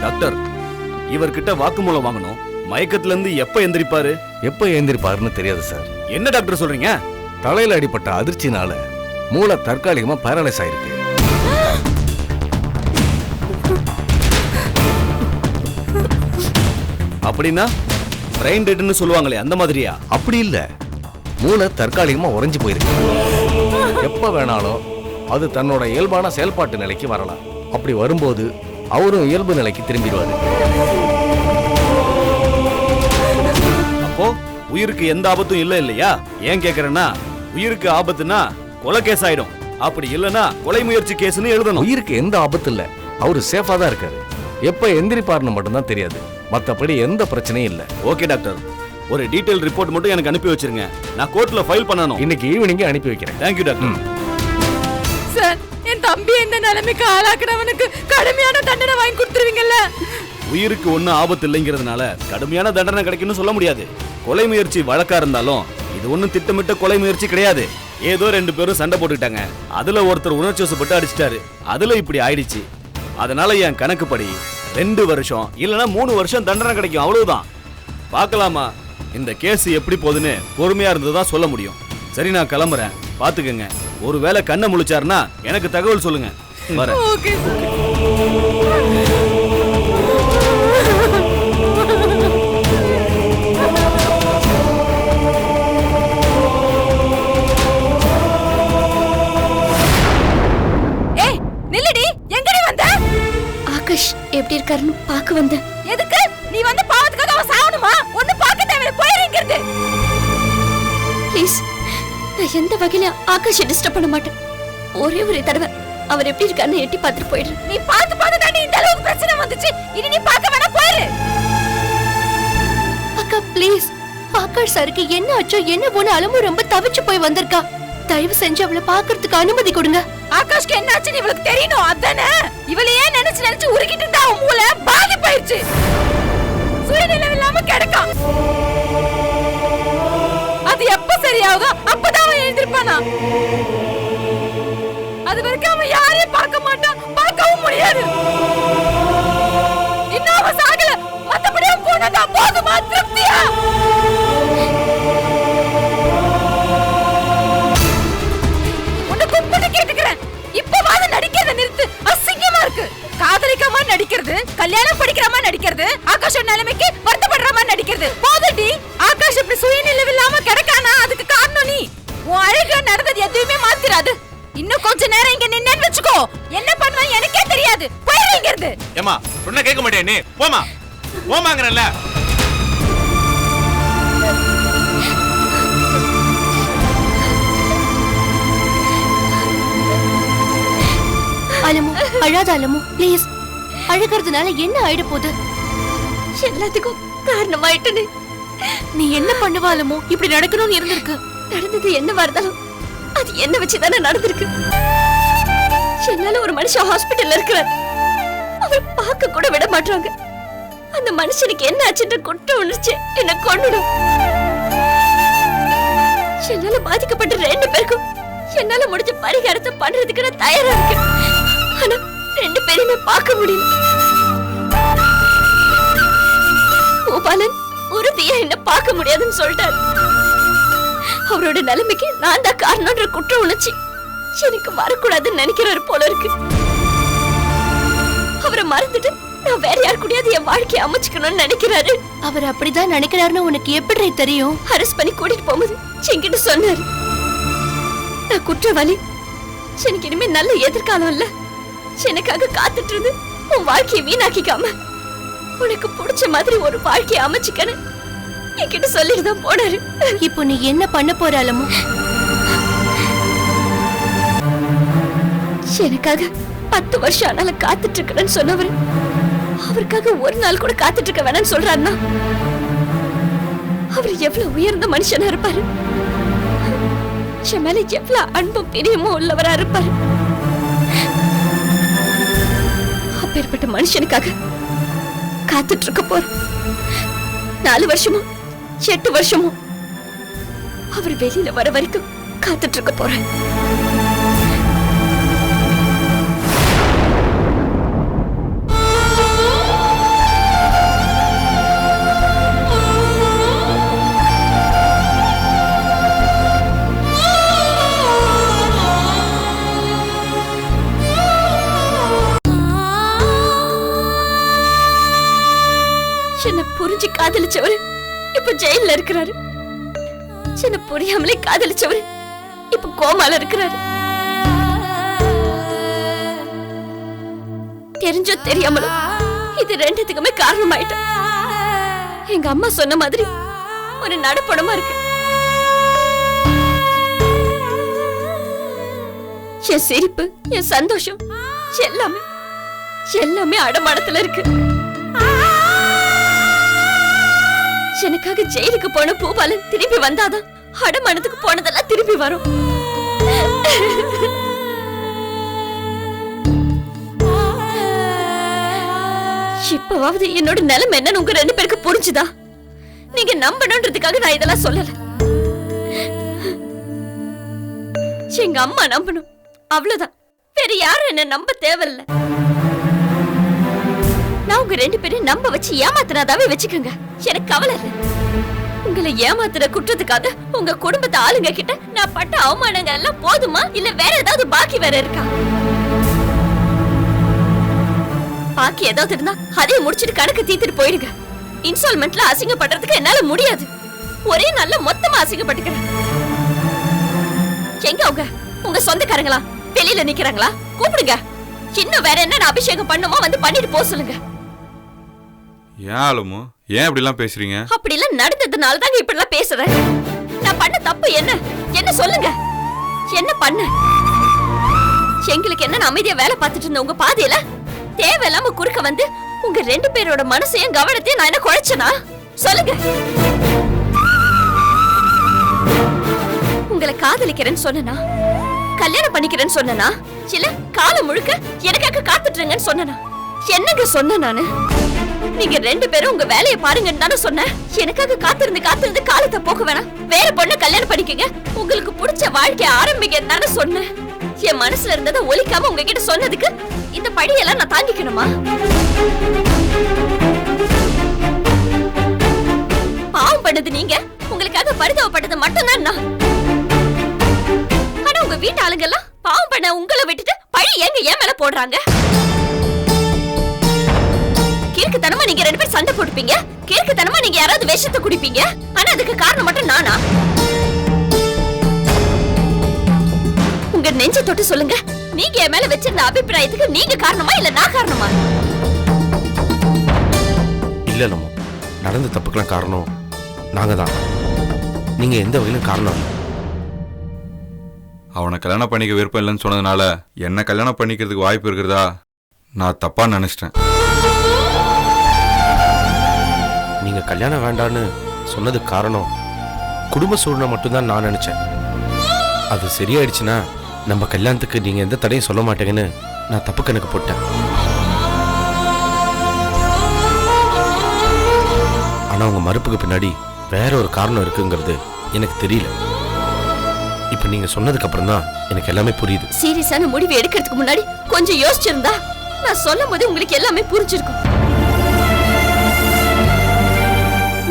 Doctor, இவர்கிட்ட வாக்குமூலம் வாங்கணும். மயக்கத்துல இருந்து எப்ப எந்திரிப்பாருன்னு தெரியாது சார். என்ன டாக்டர் சொல்றீங்க? தலையில அடிப்பட்ட அதிர்ச்சினால மூளை தற்காலிகமா பேரலைஸ் ஆயிருக்கு. அப்படின்னா பிரெயின் டெட்னு சொல்லுவாங்களே அந்த மாதிரியா? அப்படி இல்ல, மூளை தற்காலிகமா உறைஞ்சு போயிருக்கு. எப்ப வேணாலும் அது தன்னோட இயல்பான செயல்பாட்டு நிலைக்கு வரலாம். அப்படி வரும்போது அவரும் இயல்பு நிலைக்கு திரும்பிடுவாரு. அப்போ உயிருக்கு எந்த ஆபத்தும் இல்ல இல்லையா? ஏன் கேக்குறேன்னா, உயிருக்கு ஆபத்துனா கொலை கேஸ் ஆயிடும். அப்படி இல்லனா கொலை முயற்சி கேஸ்னு எழுதணும். உயிருக்கு எந்த ஆபத்து இல்ல, அவரு சேஃபா தான் இருக்காரு. எப்ப எந்திரிப்பாருன்னு மட்டும்தான் தெரியாது. மத்தபடி எந்த பிரச்சனையும் இல்ல. ஓகே டாக்டர், ஒரு டீடைல் ரிப்போர்ட் மட்டும் எனக்கு அனுப்பி வச்சிருங்க. நான் கோர்ட்ல ஃபைல் பண்ணனும். இன்னைக்கு ஈவினிங் அனுப்பி வைக்கிறேன். Thank you doctor. சார், என் தம்பி இந்த நிலைமைக்கு ஆளாக்குறவனுக்கு கடுமையான தண்டனை வாங்கி கொடுத்துருவீங்கல்ல? உயிருக்கு ஒன்னும் ஆபத்து இல்லைங்கிறதுனால கடுமையான தண்டனை கிடைக்கும்னு சொல்ல முடியாது. கொலை முயற்சி வழக்கா இருந்தாலும் இது ஒன்னும் திட்டமிட்ட கொலை முயற்சி கிடையாது. ஏதோ 2 பேரும் சண்டை போட்டுக்கிட்டாங்க. அதுல ஒருத்தர் உணர்ச்சி வசப்பட்டு அடிச்சிட்டாரு. அதுல இப்படி ஆயிடுச்சு. அதனால என் கணக்குப்படி 2 வருஷம் இல்லனா 3 வருஷம் தண்டனை கிடைக்கும். அவ்வளவுதான். பார்க்கலாமா இந்த கேஸ் எப்படி போகுதுன்னு பொறுமையா இருந்ததான் சொல்ல முடியும். சரி, நான் கிளம்புறேன். பாத்துக்கங்க. ஒருவேளை கண்ணை முழிச்சாருன்னா எனக்கு தகவல் சொல்லுங்க. வரேன். ஓகே. ஏய், நில்லுடி. எங்கடி வந்த? ஆகாஷ் எப்படி இருக்காருன்னு பார்க்க வந்தேன். எதுக்கு? நீ வந்து பாவத்துக்காக அவன் சாவணுமா? ஒண்ணு பார்க்க தேவையில்லை. போயிடுங்கிறது. ப்ளீஸ், நான் எந்த வகையில ஆகாஷை டிஸ்டர்ப் பண்ண மாட்டேன். ஒரே ஒரு தடவை அவர் எப்படி இருக்காருன்னு எட்டி பார்த்துட்டு போயிடுறேன். நீ பார்த்து தாண்டி இந்த அளவுக்கு பிரச்சனை வந்துச்சு. இனி நீ பார்க்க வேணா, போயிரு. அக்கா ப்ளீஸ், ஆகாஷ் சாருக்கு என்ன ஆச்சோ என்ன போன அலமு ரொம்ப தவிச்சு போய் வந்திருக்கா. தயவு செஞ்சு அவளை பார்க்கறதுக்கு அனுமதி கொடுங்க. ஆகாஷ்க்கு என்ன ஆச்சுன்னு இவளுக்கு தெரியணும். அதானே இவளையே நினைச்சு உருகிட்டு இருந்தா அவன் மூளை பாதிப்பாயிருச்சு. சுயநிலை இல்லாம கிடக்கான். அது எப்ப சரியாகுதோ அப்பதான் அவன் எழுந்திருப்பானா? அது வரைக்கும் அவன் யாரையும் பார்க்க மாட்டான், பார்க்கவும் முடியாது. இன்னும் அவன் சாகல, மத்தபடி அவன் போனதா போதுமா? திருப்தியா? உன்னை கும்பிட்டு கேட்டுக்கிறேன், இப்பவாது நடிக்கிறத நிறுத்து. அசிங்கமா இருக்கு. காதலிக்காம நடிக்கிறது, கல்யாணம் படிக்கிறமா நடிக்கிறது, ஆகாஷ் நிலைமைக்கு வருத்தப்படுறமா நடிக்கிறது. போதுடி. ஆகாஷ் இப்படி சுயநிலை இல்லாம கிடக்கானா அதுக்கு காரணம் நீ. உன் அழகா நடந்தது எதுவுமே மாத்திராது. இன்னும் கொஞ்ச நேரம் இங்க நின்னு வெச்சுக்கோ. என்ன பண்ணுவேன் எனக்கே தெரியாது. போயிடுங்கிறது. ஏமா சொன்னா கேட்க மாட்டே நீ. போமா போமாங்கறல்ல. அலமு, அழாத அலமு ப்ளீஸ். அழுகிறதுனால என்ன ஆயிட போகுது? எல்லாத்துக்கும் காரணமாயிட்டு நீ என்ன பண்ணுவா அலமு? இப்படி நடக்கணும்னு இருந்திருக்கு. நடந்தது என்னவா இருந்தாலும் அது என்ன வச்சுதானே நடந்திருக்கு. என்னால ஒரு மனுஷன் ஹாஸ்பிட்டல்ல இருக்கிறார். அவர் பார்க்க கூட விட மாட்டாங்க. அந்த மனுஷனுக்கு என்ன ஆச்சுன்ற குற்ற உணர்ச்சி என்ன கொன்னுடும். என்னால பாதிக்கப்பட்ட 2 பேருக்கும் என்னால முடிஞ்ச பரிகாரத்தை பண்றதுக்கு நான் தயாரா இருக்கேன். ஆனா 2 பேரையுமே பார்க்க முடியல. கோபாலன் உறுதியா என்ன பார்க்க முடியாதுன்னு சொல்லிட்டாரு. அவரோட நிலைமைக்கு நான் தான் காரணம்ன்ற குற்ற உணர்ச்சி எனக்கு வரக்கூடாதுன்னு நினைக்கிறாரு போல இருக்கு. அவரை மறந்துட்டு நான் வேற யார் கூடயாவது என் வாழ்க்கையை அமைச்சுக்கணும்னு நினைக்கிறாரு. அவர் அப்படிதான் நினைக்கிறாருன்னு உனக்கு எப்படி தெரியும்? அரெஸ்ட் பண்ணி கூட்டிட்டு போகும்போது என்கிட்ட சொன்னாரு, நான் குற்றவாளி, எனக்கு இனிமே நல்ல எதிர்காலம் இல்ல, எனக்காக காத்துட்டு இருந்து உன் வாழ்க்கையை வீணாக்கிக்காம உனக்கு பிடிச்ச மாதிரி ஒரு வாழ்க்கையை அமைச்சுக்கன்னு என்கிட்ட சொல்லிட்டு தான் போனாரு. இப்போ நீ என்ன பண்ண போற அலமு? எனக்காக 10 வருஷம் ஆனாலும் காத்துட்டு இருக்கேன்னு சொன்னவர் அவருக்காக ஒரு நாள் கூட காத்துட்டு இருக்க வேணாம்னு சொல்றாருன்னா அவர் எவ்வளவு உயர்ந்த மனுஷனா இருப்பாரு. என் மேல எவ்வளவு அன்பும் பிரியமும் உள்ளவரா இருப்பாரு. அப்பேற்பட்ட மனுஷனுக்காக காத்துட்டு இருக்க போறேன். 4 வருஷமோ 8 வருஷமோ அவர் வெளியில வர வரைக்கும் காத்துட்டு இருக்க போறேன். என்ன புரிஞ்சு காதலிச்சவரு இப்ப ஜெயில இருக்கிறாரு. என்ன புரியாமலே காதலிச்சவரு இப்ப கோமால இருக்கிறாரு. தெரிஞ்சோ தெரியாமலோ இது ரெண்டுத்துக்குமே காரணமாயிட்டேன். எங்க அம்மா சொன்ன மாதிரி ஒரு நடப்படமா இருக்கு. என் சிரிப்பு, என் சந்தோஷம் எல்லாமே எல்லாமே அடமானத்துல இருக்கு. எனக்காக ஜெயிலுக்கு போன பூபாலன் திரும்பி வந்தாதான் அடமானத்துக்கு போனதெல்லாம் திரும்பி வரும். இப்பவாவது என்னோட நிலைமை என்னன்னு உங்க 2 பேருக்கு புரிஞ்சுதா? நீங்க நம்பணும்ன்றதுக்காக நான் இதெல்லாம் சொல்லல. எங்க அம்மா நம்பணும், அவ்வளவுதான். வேற யாரும் என்ன நம்ப தேவையில்ல. நான் உங்க 2 பேரும் நம்ப வச்சு ஏமாத்தினாதாவே வச்சுக்கோங்க, எனக்கு கவலை இல்லை. உங்களை ஏமாத்துற குற்றத்துக்காக உங்க குடும்பத்தை ஆளுங்க கிட்ட நான் பட்ட அவமானங்கள் எல்லாம் போதுமா, இல்ல வேற ஏதாவது பாக்கி வேற இருக்கா? பாக்கி ஏதாவது இருந்தா அதையும் முடிச்சிட்டு கணக்கு தீர்த்துட்டு போயிடுங்க. இன்ஸ்டால்மெண்ட்ல அசிங்கப்படுறதுக்கு என்னால முடியாது. ஒரே நாள்ல மொத்தமா அசிங்கப்பட்டுக்கிறேன். எங்க உங்க சொந்தக்காரங்களா வெளியில நிக்கிறாங்களா? கூப்பிடுங்க. இன்னும் வேற என்ன அபிஷேகம் பண்ணுமோ வந்து பண்ணிட்டு போக சொல்லுங்க. ஏன் ஆளுமோ, ஏன் இப்படி எல்லாம் பேசுறீங்க? அப்படி எல்லாம் நடந்ததுனால தாங்க இப்படி எல்லாம் பேசுறேன். நான் பண்ண தப்பு என்ன என்ன சொல்லுங்க. என்ன பண்ண? எங்களுக்கு என்ன அமைதியா வேலை பார்த்துட்டு இருந்த உங்க பாதையில தேவையில்லாம குறுக்க வந்து உங்க 2 பேரோட மனசையும் கவனத்தையும் நான் என்ன குழைச்சனா? சொல்லுங்க. உங்களை காதலிக்கிறேன்னு சொன்னா, கல்யாணம் பண்ணிக்கிறேன்னு சொன்னா, இல்ல காலம் முழுக்க எனக்காக காத்துட்டுருங்கன்னு சொன்னா? என்னங்க சொன்ன நானு? நீங்க 2 பேரும் உங்க வேலையை பாருங்கன்னு தானே சொன்னேன். எனக்காக காத்திருந்து காலத்தை போக வேணாம், வேற பொண்ணு கல்யாணம் பண்ணிக்கங்க, உங்களுக்கு பிடிச்ச வாழ்க்கைய ஆரம்பிங்கன்னு தானே சொன்னேன். என் மனசுல இருந்ததை ஒலிக்காம உங்ககிட்ட சொன்னதுக்கு இந்த படியெல்லாம் நான் தாங்கிக்கணுமா? பாவம் பண்ணது நீங்க, உங்களுக்காக பரிதாபப்பட்டது மட்டும்தான் நான். ஆனா உங்க வீட்டு ஆளுங்க எல்லாம் பாவம் பண்ண உங்களை விட்டுட்டு பழி ஏன் மேல போடுறாங்க? கிறுக்குத்தனமா நீங்க 2 பேரும் சண்டை போட்டுப்பீங்க, கிறுக்குத்தனமா நீங்க யாராவது விஷத்தை குடிப்பீங்க. ஆனா அதுக்கு காரணம் மட்டும் நானா? உங்க நெஞ்ச தொட்டு சொல்லுங்க, நீங்க என் மேல வச்சிருந்த அபிப்பிராயத்துக்கு நீங்க காரணமா இல்ல நான் காரணமா? இல்ல நம்ம நடந்த தப்புக்கெல்லாம் காரணம் நாங்க தான். நீங்க எந்த வகையிலும் காரணம் இல்லை. அவனை கல்யாணம் பண்ணிக்க விருப்பம் இல்லைன்னு சொன்னதுனால என்ன கல்யாணம் பண்ணிக்கிறதுக்கு வாய்ப்பு இருக்கிறதா நான் தப்பா நினைச்சிட்டேன். நீங்க கல்யாணம் வேண்டான்னு சொன்னதுக்கு காரணம் குடும்ப சூழ்நிலை மட்டும்தான் நான் நினைச்சேன். அது சரியாயிடுச்சுன்னா நம்ம கல்யாணத்துக்கு நீங்க எந்த தடையும் சொல்ல மாட்டேங்கன்னு நான் தப்பு கணக்கு போட்டேன். ஆனா உங்க மறுப்புக்கு பின்னாடி வேற ஒரு காரணம் இருக்குங்கிறது எனக்கு தெரியல. இப்ப நீங்க சொன்னதுக்கு அப்புறம் தான் எனக்கு எல்லாமே புரியுது. சீரியஸான முடிவு எடுக்கிறதுக்கு முன்னாடி கொஞ்சம் யோசிச்சிருந்தா நான் சொல்லும் போது உங்களுக்கு எல்லாமே புரிஞ்சிருக்கும்.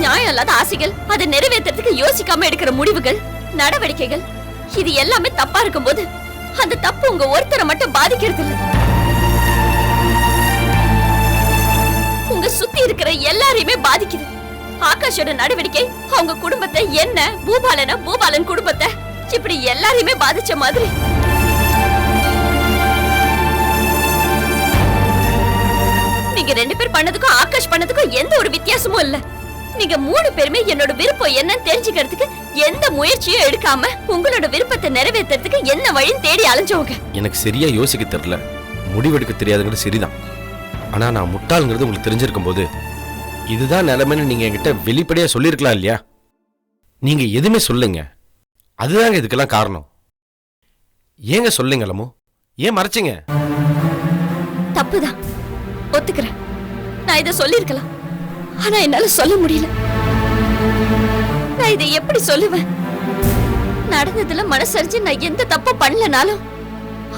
நியாயம் இல்லாத ஆசைகள், அதை நிறைவேற்றுறதுக்கு யோசிக்காம எடுக்கிற முடிவுகள், நடவடிக்கைகள், இது எல்லாமே தப்பா இருக்கும்போது அந்த தப்பு உங்க ஒருத்தரை மட்டும் பாதிக்கிறது இல்ல, உங்க சுத்தி இருக்கிற எல்லாரையுமே பாதிக்குது. ஆகாஷோட நடவடிக்கை அவங்க குடும்பத்தை, என்ன பூபாலன் குடும்பத்தை, இப்படி எல்லாரையுமே பாதிச்ச மாதிரி. நீங்க 2 பேர் பண்ணதுக்கும் ஆகாஷ் பண்ணதுக்கும் எந்த ஒரு வித்தியாசமும் இல்ல. நீங்க 3 பேருமே என்னோட விருப்பம் என்னன்னு தெரிஞ்சுக்கிறதுக்கு எந்த முயற்சியும் எடுக்காம உங்களோட விருப்பத்தை நிறைவேற்றுறதுக்கு என்ன வழின்னு தேடி அலைஞ்சவங்க. எனக்கு சரியா யோசிக்க தெரியல, முடிவெடுக்க தெரியாதுங்கிறது சரிதான். ஆனா நான் முட்டாளுங்கிறது உங்களுக்கு தெரிஞ்சிருக்கும் போது இதுதான் நிலைமைன்னு நீங்க என்கிட்ட வெளிப்படையா சொல்லியிருக்கலாம் இல்லையா? நீங்க எதுவுமே சொல்லுங்க, அதுதாங்க இதுக்கெல்லாம் காரணம். ஏங்க சொல்லுங்களமோ, ஏன் மறைச்சிங்க? தப்புதான், ஒத்துக்கிறேன். நான் இதை சொல்லிருக்கலாம், ஆனா என்னால சொல்ல முடியல. நான் இதை எப்படி சொல்லுவேன்? நடந்ததுல மனசரிஞ்சு நான் எந்த தப்பும் பண்ணலனாலும்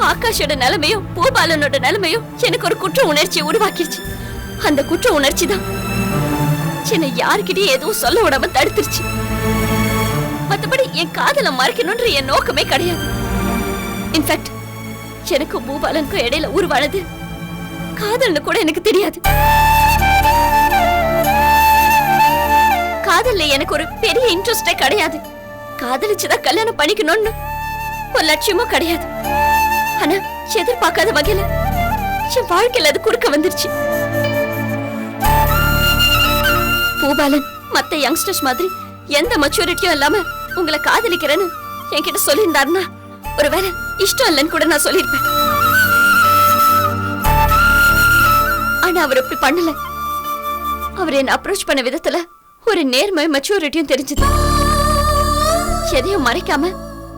ஆகாஷோட நிலைமையும் பூபாலனோட நிலைமையும் எனக்கு ஒரு குற்ற உணர்ச்சியை உருவாக்கிருச்சு. அந்த குற்ற உணர்ச்சி தான் என்னை யாருக்கிட்டயும் எதுவும் சொல்ல விடாம தடுத்துருச்சு. மத்தபடி என் காதலை மறைக்கணும்ன்ற என் நோக்கமே கிடையாது. இன்ஃபேக்ட் எனக்கும் பூபாலனுக்கும் இடையில உருவானது காதல்னு கூட எனக்கு தெரியாது. காதல்ல எனக்கு ஒரு பெரிய இன்ட்ரெஸ்டே கிடையாது. காதலிச்சுதான் கல்யாணம் பண்ணிக்கணும்னு ஒரு லட்சியமும் கிடையாது. ஆனா எதிர்பார்க்காத வகையில என் வாழ்க்கையில அது குறுக்க வந்துருச்சு. பூபாலன் மத்த யங்ஸ்டர்ஸ் மாதிரி எந்த மெச்சூரிட்டியும் இல்லாம உங்களை காதலிக்கிறேன்னு என்கிட்ட சொல்லியிருந்தாருன்னா ஒருவேளை இஷ்டம் இல்லைன்னு கூட நான் சொல்லியிருப்பேன். ஆனா அவர் அப்படி பண்ணல. அவர் என்ன அப்ரோச் பண்ண விதத்துல ஒரு நேர்மை மெச்சூரிட்டியும் தெரிஞ்சது. எதையும் மறைக்காம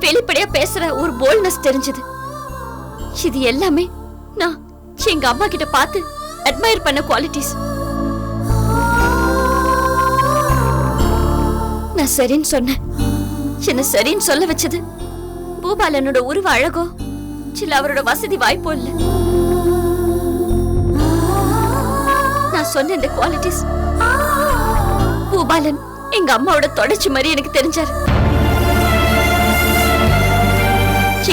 வெளிப்படையா பேசுற ஒரு போல்ட்னஸ் தெரிஞ்சது. இது எல்லாமே நான் எங்க அம்மா கிட்ட பார்த்து அட்மையர் பண்ண குவாலிட்டிஸ். நான் சரின்னு சொன்னேன். என்ன சரின்னு சொல்ல வச்சது பூபாலனோட உருவ அழகோ இல்ல அவரோட வசதி வாய்ப்போ இல்ல. நான் சொன்ன இந்த குவாலிட்டிஸ் பூபாலன் எங்க அம்மாவோட தொடர்ச்சி மாதிரி எனக்கு தெரிஞ்சாரு.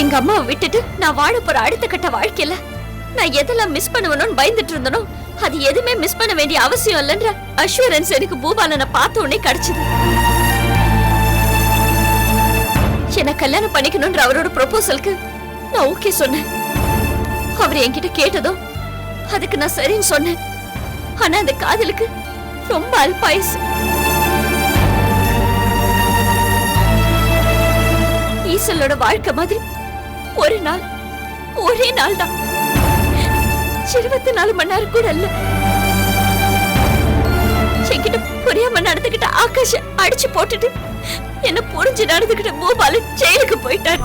எங்க அம்மாவை விட்டுட்டு நான் வாழ போற அடுத்த கட்ட வாழ்க்கையில நான் எதெல்லாம் மிஸ் பண்ணுவேன்னு பயந்துட்டு இருந்தனோ அது எதுவுமே மிஸ் பண்ண வேண்டிய அவசியம் இல்லைன்ற அஷூரன்ஸ் எனக்கு பூபாலனை பார்த்த உடனே கிடைச்சது. என்ன கல்யாணம் பண்ணிக்கணும்ன்ற அவரோட ப்ரொபோசலுக்கு நான் ஓகே சொன்னேன். அவர் என்கிட்ட கேட்டதும் அதுக்கு நான் சரின்னு சொன்னேன். ஆனா அந்த காதலுக்கு ரொம்ப அல்பாயுசு. ஈசலோட வாழ்க்கை மாதிரி ஒரு நாள் ஒரே நாள் தான், 24 மணி நேரம் கூட இல்ல. என்கிட்ட புரியாம நடந்துகிட்ட ஆகாஷ அடிச்சு போட்டுட்டு என்ன புரிஞ்சு நடந்துகிட்ட பூபாலன் ஜெயிலுக்கு போயிட்டார்.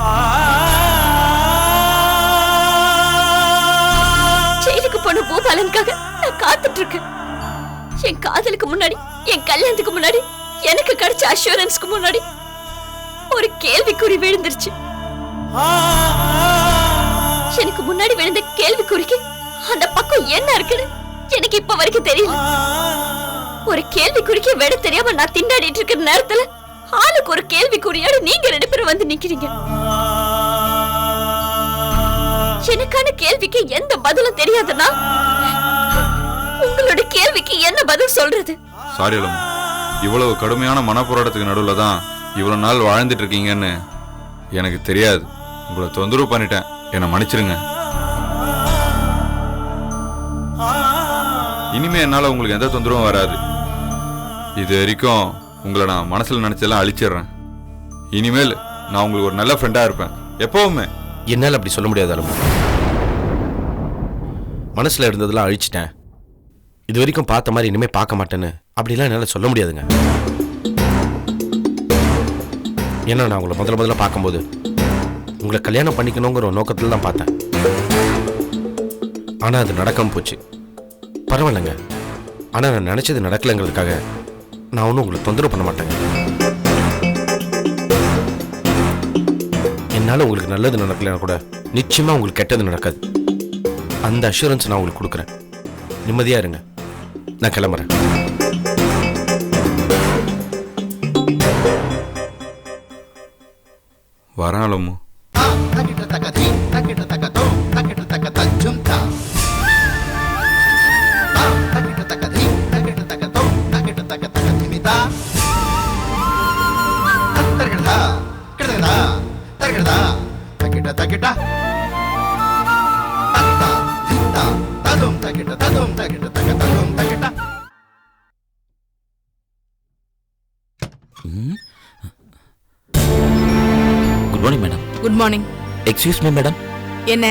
ஜெயிலுக்கு போன பூபாலனுக்காக நான் காத்துட்டு இருக்கேன். என் காதலுக்கு முன்னாடி, என் கல்யாணத்துக்கு முன்னாடி, எனக்கு கிடைச்ச அஷூரன்ஸ்க்கு முன்னாடி ஒரு கேள்விக்குறி விழுந்துருச்சு. எனக்கு முன்னாடி விழுந்த கேள்விக்குறிக்கு அந்த பக்கம் என்ன இருக்குன்னு எனக்கு இப்ப வரைக்கும் தெரியல. ஒரு கேள்விக்குறிக்கு விட தெரியாம நான் திண்டாடிட்டு இருக்கிற நேரத்துல ஆளுக்கு ஒரு கேள்விக்குறியோட நீங்க 2 பேரும் வந்து நிக்கிறீங்க. எனக்கான கேள்விக்கு எந்த பதிலும் தெரியாதுன்னா உங்களோட கேள்விக்கு என்ன பதில் சொல்றது? சாரி அலமு, இவ்வளவு கடுமையான மனப்போராட்டத்துக்கு நடுவில் தான் இவ்வளவு நாள் வாழ்ந்துட்டு இருக்கீங்கன்னு எனக்கு தெரியாது. உங்களை தொந்தரவு பண்ணிட்டேன், என்னை மன்னிச்சிருங்க. இனிமே என்னால உங்களுக்கு எந்த தொந்தரவும் வராது. இது வரைக்கும் உங்களை நான் மனசுல நினைச்செல்லாம் அழிச்சிடுறேன். இனிமேல் நான் உங்களுக்கு ஒரு நல்ல ஃப்ரெண்டா இருப்பேன் எப்பவுமே. என்னால் அப்படி சொல்ல முடியாது அலமு. மனசுல இருந்ததெல்லாம் அழிச்சிட்டேன். இது வரைக்கும் பார்த்த மாதிரி இனிமே பார்க்க மாட்டேன்னு அப்படிலாம் என்னால் சொல்ல முடியாதுங்க. ஏன்னா நான் உங்களை முதல்ல பார்க்கும்போது உங்களை கல்யாணம் பண்ணிக்கணுங்கிற ஒரு நோக்கத்தில் தான் பார்த்தேன். ஆனால் அது நடக்காம போச்சு. பரவாயில்லைங்க, ஆனால் நான் நினச்சது நடக்கலைங்கிறதுக்காக நான் ஒன்றும் உங்களை தொந்தரவு பண்ண மாட்டேங்க. என்னால் உங்களுக்கு நல்லது நடக்கலைன்னா கூட நிச்சயமாக உங்களுக்கு கெட்டது நடக்காது. அந்த அஷூரன்ஸ் நான் உங்களுக்கு கொடுக்குறேன். நிம்மதியாக இருங்க. நான் கிளம்புறேன். வரேன் Alamu. Good morning madam. Good morning. Excuse me madam. என்ன?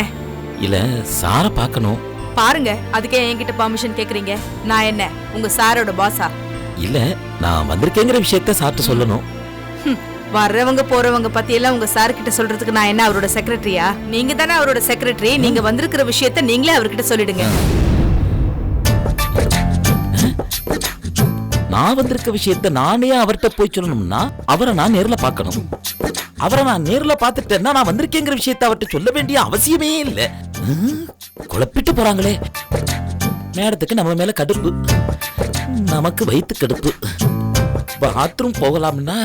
இல்ல சாரை பார்க்கணும். பாருங்க, அதுக்கே என்கிட்ட பர்மிஷன் கேக்குறீங்க? நான் என்ன உங்க சாரோட பாஸா? இல்ல நான் வந்திருக்கேங்கிற விஷயத்த சார்ட்ட சொல்லணும். வர்றவங்க போறவங்க பத்தி எல்லாம் உங்க சார் கிட்ட சொல்றதுக்கு நான் என்ன அவரோட செக்ரட்டரியா? நீங்க தானே அவரோட செக்ரட்டரி. நீங்க வந்திருக்கிற விஷயத்த நீங்களே அவர்கிட்ட சொல்லிடுங்க. நான் வந்திருக்க விஷயத்த நானே அவர்கிட்ட போய் சொல்லணும்னா அவரை நான் நேர்ல பார்க்கணும். அவரை நான் நேர்ல பார்த்துட்டேன்னா நான் வந்திருக்கேங்கிற விஷயத்த அவர்கிட்ட சொல்ல வேண்டிய அவசியமே இல்லை. குழப்பிட்டு போறாங்களே. மேடத்துக்கு நம்ம மேல கடுப்பு, நமக்கு வயிற்று கடுப்பு. பாத்ரூம் போகலாம்னா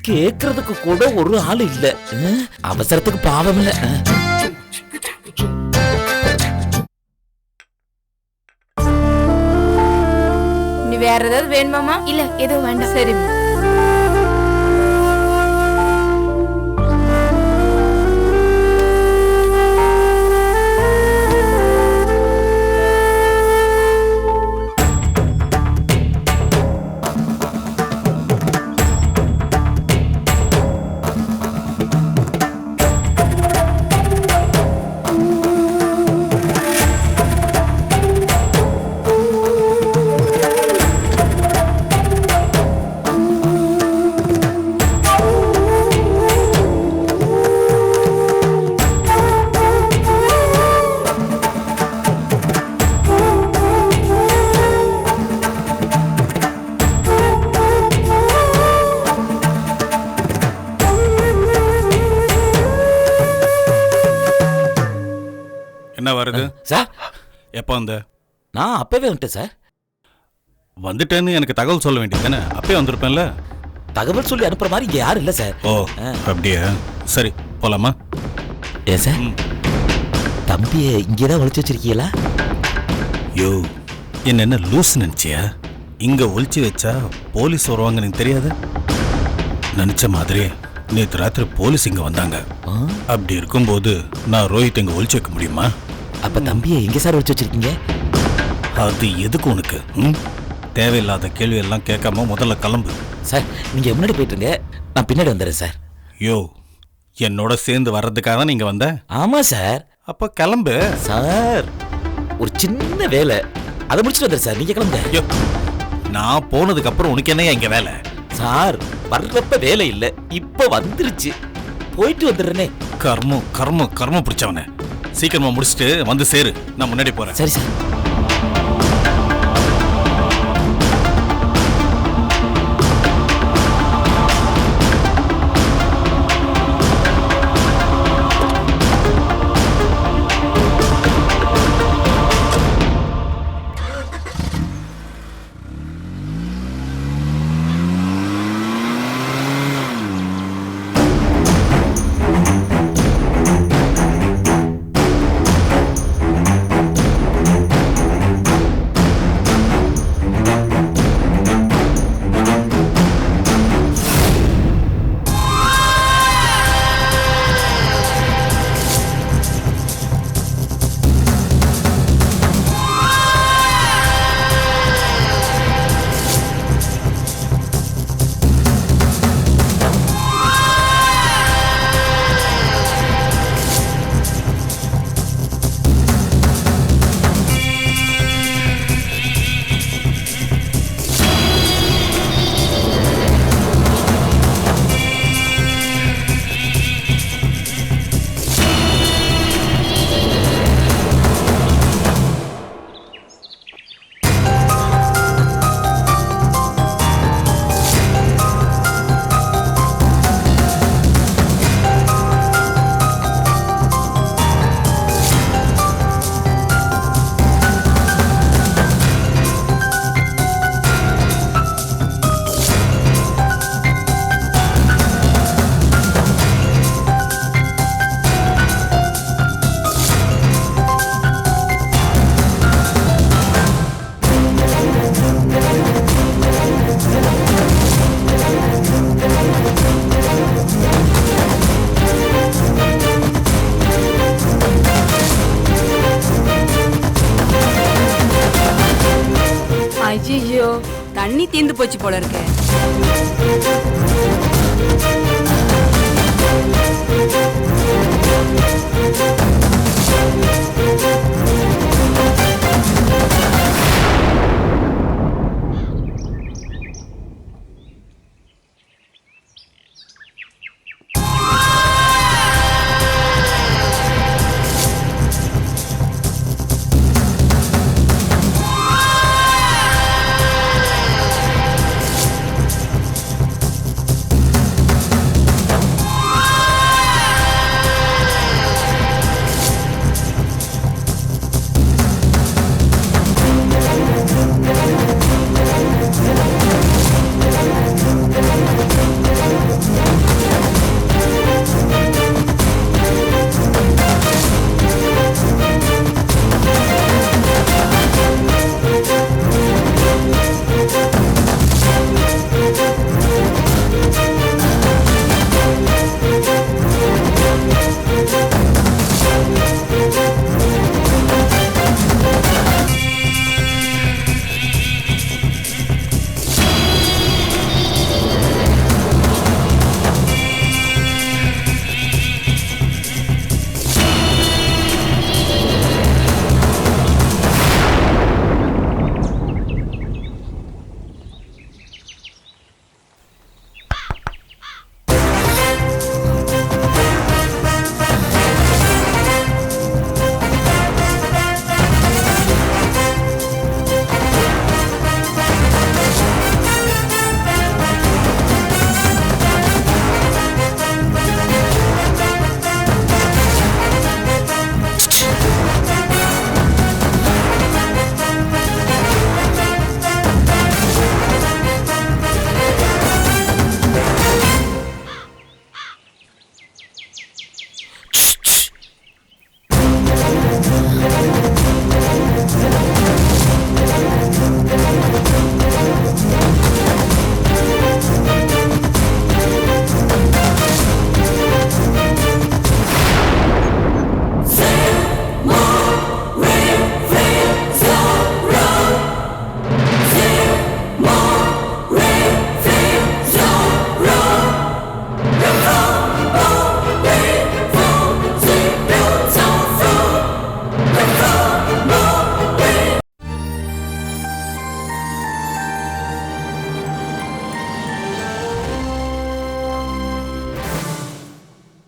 கேக்குறதுக்கு கூட ஒரு ஆள் இல்ல. அவசரத்துக்கு பாவம் இல்ல. நீ வேற ஏதாவது வேணுமாமா? இல்ல எதுவும் வேண்டாம். சரி. என்ன வருது சார்? எப்போ வந்த? நான் அப்பவே வந்துட்டேன் சார். வந்துட்டேன்னு எனக்கு தகவல் சொல்ல வேண்டியது தானே? அப்பயே வந்திருப்பேன்ல. தகவல் சொல்லி அனுப்புற மாதிரி இங்க யாரும் இல்ல சார். ஓ அப்படியே. சரி போலாமா? ஏ சார், தம்பிய இங்கேதான் ஒளிச்சு வச்சிருக்கீங்களா? யோ, என்ன லூஸ் நினைச்சியா? இங்க ஒளிச்சு வச்சா போலீஸ் வருவாங்க எனக்கு தெரியாது. நினைச்ச மாதிரி நேற்று ராத்திரி போலீஸ் இங்க வந்தாங்க. அப்படி இருக்கும்போது நான் ரோஹித் இங்க ஒளிச்சு வைக்க முடியுமா? அப்ப தம்பியை எங்க சார் ஒளிச்சு வச்சிருக்கீங்க? அது எதுக்கு உனக்கு? தேவையில்லாத கேள்வி எல்லாம் கேட்காம முதல்ல கிளம்பு. சார் நீங்க முன்னாடி போயிட்டுருங்க, நான் பின்னாடி வந்துடுறேன் சார். யோ, என்னோட சேர்ந்து வர்றதுக்காக தான் நீங்க வந்த? ஆமா சார். அப்ப கிளம்பு சார். ஒரு சின்ன வேலை, அதை முடிச்சுட்டு வந்துடுறேன் சார். நீங்க கிளம்புங்க. யோ, நான் போனதுக்கு அப்புறம் உனக்கு என்னையா இங்க வேலை? சார் வர்றப்ப வேலை இல்ல, இப்ப வந்துருச்சு. போயிட்டு வந்துடுறேனே. கர்மம் கர்மம் கர்மம் பிடிச்சவனே. சீக்கிரமா முடிச்சுட்டு வந்து சேரு, நான் முன்னாடி போறேன். சரி சார். ஐயோ, தண்ணி தீந்து போச்சு போல இருக்கு.